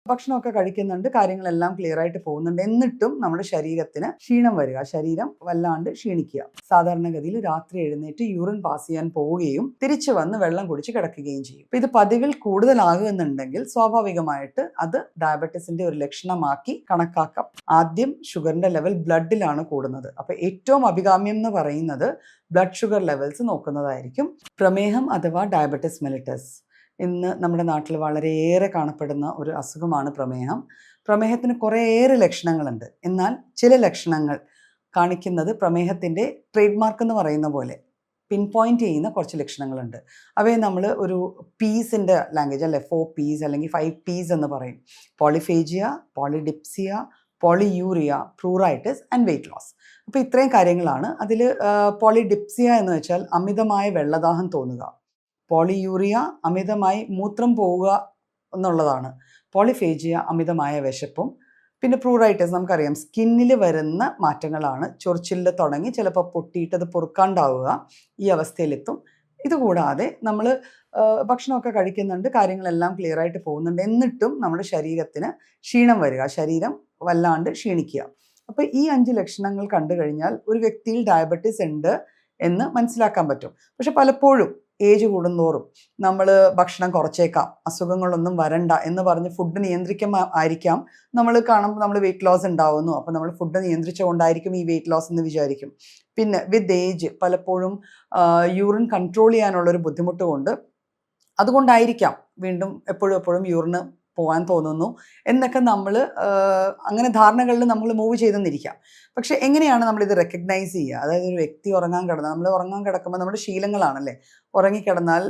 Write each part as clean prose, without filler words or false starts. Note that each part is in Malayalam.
ഭക്ഷണമൊക്കെ കഴിക്കുന്നുണ്ട്, കാര്യങ്ങളെല്ലാം ക്ലിയർ ആയിട്ട് പോകുന്നുണ്ട്. എന്നിട്ടും നമ്മുടെ ശരീരത്തിന് ക്ഷീണം വരിക, ശരീരം വല്ലാണ്ട് ക്ഷീണിക്കുക. സാധാരണഗതിയിൽ രാത്രി എഴുന്നേറ്റ് യൂറിൻ പാസ് ചെയ്യാൻ പോവുകയും തിരിച്ചു വന്ന് വെള്ളം കുടിച്ച് കിടക്കുകയും ചെയ്യും. ഇത് പതിവിൽ കൂടുതലാകുന്നുണ്ടെങ്കിൽ സ്വാഭാവികമായിട്ട് അത് ഡയബറ്റീസിന്റെ ഒരു ലക്ഷണമാക്കി കണക്കാക്കാം. ആദ്യം ഷുഗറിന്റെ ലെവൽ ബ്ലഡിലാണ് കൂടുന്നത്. അപ്പൊ ഏറ്റവും അഭികാമ്യം എന്ന് പറയുന്നത് ബ്ലഡ് ഷുഗർ ലെവൽസ് നോക്കുന്നതായിരിക്കും. പ്രമേഹം അഥവാ ഡയബറ്റിസ് മെലിറ്റസ് ഇന്ന് നമ്മുടെ നാട്ടിൽ വളരെയേറെ കാണപ്പെടുന്ന ഒരു അസുഖമാണ് പ്രമേഹം. പ്രമേഹത്തിന് കുറേയേറെ ലക്ഷണങ്ങളുണ്ട്. എന്നാൽ ചില ലക്ഷണങ്ങൾ കാണിക്കുന്നത് പ്രമേഹത്തിൻ്റെ ട്രേഡ് മാർക്ക് എന്ന് പറയുന്ന പോലെ പിൻ പോയിന്റ് ചെയ്യുന്ന കുറച്ച് ലക്ഷണങ്ങളുണ്ട്. അവയെ നമ്മൾ ഒരു പീസിൻ്റെ ലാംഗ്വേജ് അല്ലെ, 4 Ps അല്ലെങ്കിൽ 5 Ps എന്ന് പറയും. Polyphagia, polydipsia, polyuria, pruritus and weight loss. അപ്പോൾ ഇത്രയും കാര്യങ്ങളാണ്. അതിൽ പോളിഡിപ്സിയ എന്ന് വെച്ചാൽ അമിതമായ വെള്ളദാഹം തോന്നുക. പോളിയൂറിയ അമിതമായി മൂത്രം പോവുക എന്നുള്ളതാണ്. പോളിഫേജിയ അമിതമായ വിശപ്പും. പിന്നെ പ്രൂറൈറ്റിസ് നമുക്കറിയാം, സ്കിന്നിൽ വരുന്ന മാറ്റങ്ങളാണ്. ചൊറിച്ചിലിൽ തുടങ്ങി ചിലപ്പോൾ പൊട്ടിയിട്ടത് പൊറുക്കാണ്ടാവുക, ഈ അവസ്ഥയിലെത്തും. ഇതുകൂടാതെ നമ്മൾ ഭക്ഷണമൊക്കെ കഴിക്കുന്നുണ്ട്, കാര്യങ്ങളെല്ലാം ക്ലിയർ ആയിട്ട് പോകുന്നുണ്ട്. എന്നിട്ടും നമ്മുടെ ശരീരത്തിന് ക്ഷീണം വരിക, ശരീരം വല്ലാണ്ട് ക്ഷീണിക്കുക. അപ്പോൾ ഈ 5 ലക്ഷണങ്ങൾ കണ്ടു കഴിഞ്ഞാൽ ഒരു വ്യക്തിയിൽ ഡയബറ്റീസ് ഉണ്ട് എന്ന് മനസ്സിലാക്കാൻ പറ്റും. പക്ഷെ പലപ്പോഴും ഏജ് കൂടുന്തോറും നമ്മൾ ഭക്ഷണം കുറച്ചേക്കാം, അസുഖങ്ങളൊന്നും വരണ്ട എന്ന് പറഞ്ഞ് ഫുഡ് ആയിരിക്കാം നമ്മൾ കാണുമ്പോൾ നമ്മൾ വെയിറ്റ് ലോസ് ഉണ്ടാവുന്നു. അപ്പോൾ നമ്മൾ ഫുഡ് നിയന്ത്രിച്ചുകൊണ്ടായിരിക്കും ഈ വെയിറ്റ് ലോസ് എന്ന് വിചാരിക്കും. പിന്നെ വിത്ത് ഏജ് പലപ്പോഴും യൂറിൻ കൺട്രോൾ ചെയ്യാനുള്ളൊരു ബുദ്ധിമുട്ട് കൊണ്ട്, അതുകൊണ്ടായിരിക്കാം വീണ്ടും എപ്പോഴും യൂറിന് പോകാൻ തോന്നുന്നു എന്നൊക്കെ നമ്മൾ അങ്ങനെ ധാരണകളിൽ നമ്മൾ മൂവ് ചെയ്തെന്നിരിക്കാം. പക്ഷെ എങ്ങനെയാണ് നമ്മളിത് റെക്കഗ്നൈസ് ചെയ്യുക? അതായത് ഒരു വ്യക്തി ഉറങ്ങാൻ കിടക്കുമ്പോൾ നമ്മുടെ ശീലങ്ങളാണല്ലേ, ഉറങ്ങിക്കിടന്നാൽ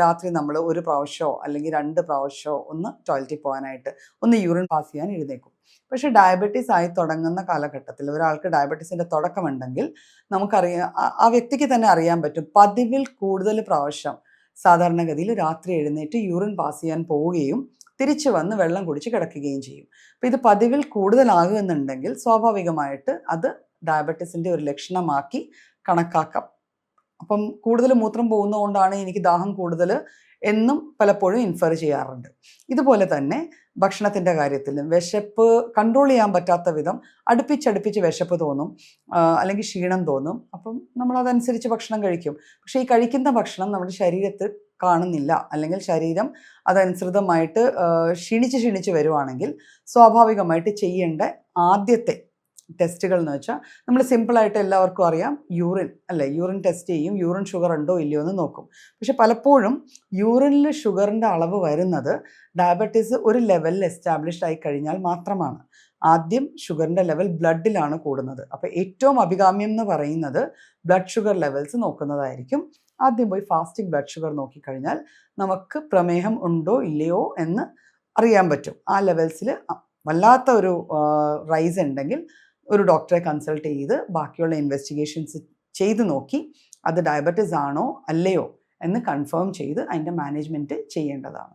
രാത്രി നമ്മൾ 1 പ്രാവശ്യമോ അല്ലെങ്കിൽ 2 പ്രാവശ്യമോ ഒന്ന് ടോയ്ലറ്റിൽ പോകാനായിട്ട്, ഒന്ന് യൂറിൻ പാസ് ചെയ്യാൻ എഴുന്നേക്കും. പക്ഷേ ഡയബറ്റീസ് ആയി തുടങ്ങുന്ന കാലഘട്ടത്തിൽ ഒരാൾക്ക് ഡയബറ്റീസിൻ്റെ തുടക്കമുണ്ടെങ്കിൽ നമുക്കറിയാം, ആ വ്യക്തിക്ക് തന്നെ അറിയാൻ പറ്റും, പതിവിൽ കൂടുതൽ പ്രാവശ്യം സാധാരണഗതിയിൽ രാത്രി എഴുന്നേറ്റ് യൂറിൻ പാസ് ചെയ്യാൻ പോവുകയും തിരിച്ചു വന്ന് വെള്ളം കുടിച്ച് കിടക്കുകയും ചെയ്യും. അപ്പോൾ ഇത് പതിവിൽ കൂടുതലാകുന്നുണ്ടെങ്കിൽ സ്വാഭാവികമായിട്ട് അത് ഡയബറ്റീസിൻ്റെ ഒരു ലക്ഷണമാക്കി കണക്കാക്കാം. അപ്പം കൂടുതൽ മൂത്രം പോകുന്നതുകൊണ്ടാണ് എനിക്ക് ദാഹം കൂടുതൽ എന്നും പലപ്പോഴും ഇൻഫർ ചെയ്യാറുണ്ട്. ഇതുപോലെ തന്നെ ഭക്ഷണത്തിൻ്റെ കാര്യത്തിലും വിശപ്പ് കൺട്രോൾ ചെയ്യാൻ പറ്റാത്ത വിധം അടുപ്പിച്ചടുപ്പിച്ച് വിശപ്പ് തോന്നും, അല്ലെങ്കിൽ ക്ഷീണം തോന്നും. അപ്പം നമ്മളതനുസരിച്ച് ഭക്ഷണം കഴിക്കും. പക്ഷേ ഈ കഴിക്കുന്ന ഭക്ഷണം നമ്മുടെ ശരീരത്തിൽ കാണുന്നില്ല, അല്ലെങ്കിൽ ശരീരം അതനുസൃതമായിട്ട് ക്ഷീണിച്ച് വരുവാണെങ്കിൽ സ്വാഭാവികമായിട്ട് ചെയ്യേണ്ട ആദ്യത്തെ ടെസ്റ്റുകൾ എന്ന് വെച്ചാൽ, നമ്മൾ സിമ്പിളായിട്ട് എല്ലാവർക്കും അറിയാം, യൂറിൻ ടെസ്റ്റ് ചെയ്യും, യൂറിൻ ഷുഗർ ഉണ്ടോ ഇല്ലയോ എന്ന് നോക്കും. പക്ഷെ പലപ്പോഴും യൂറിനിൽ ഷുഗറിൻ്റെ അളവ് വരുന്നത് ഡയബറ്റീസ് ഒരു ലെവലിൽ എസ്റ്റാബ്ലിഷ്ഡ് ആയി കഴിഞ്ഞാൽ മാത്രമാണ്. ആദ്യം ഷുഗറിൻ്റെ ലെവൽ ബ്ലഡിലാണ് കൂടുന്നത്. അപ്പോൾ ഏറ്റവും അഭികാമ്യം എന്ന് പറയുന്നത് ബ്ലഡ് ഷുഗർ ലെവൽസ് നോക്കുന്നതായിരിക്കും. ആദ്യം പോയി ഫാസ്റ്റിംഗ് ബ്ലഡ് ഷുഗർ നോക്കിക്കഴിഞ്ഞാൽ നമുക്ക് പ്രമേഹം ഉണ്ടോ ഇല്ലയോ എന്ന് അറിയാൻ പറ്റും. ആ ലെവൽസിൽ വല്ലാത്ത ഒരു റൈസ് ഉണ്ടെങ്കിൽ ഒരു ഡോക്ടറെ കൺസൾട്ട് ചെയ്ത് ബാക്കിയുള്ള ഇൻവെസ്റ്റിഗേഷൻസ് ചെയ്ത് നോക്കി അത് ഡയബറ്റീസ് ആണോ അല്ലയോ എന്ന് കൺഫേം ചെയ്ത് അതിൻ്റെ മാനേജ്മെൻറ്റ് ചെയ്യേണ്ടതാണ്.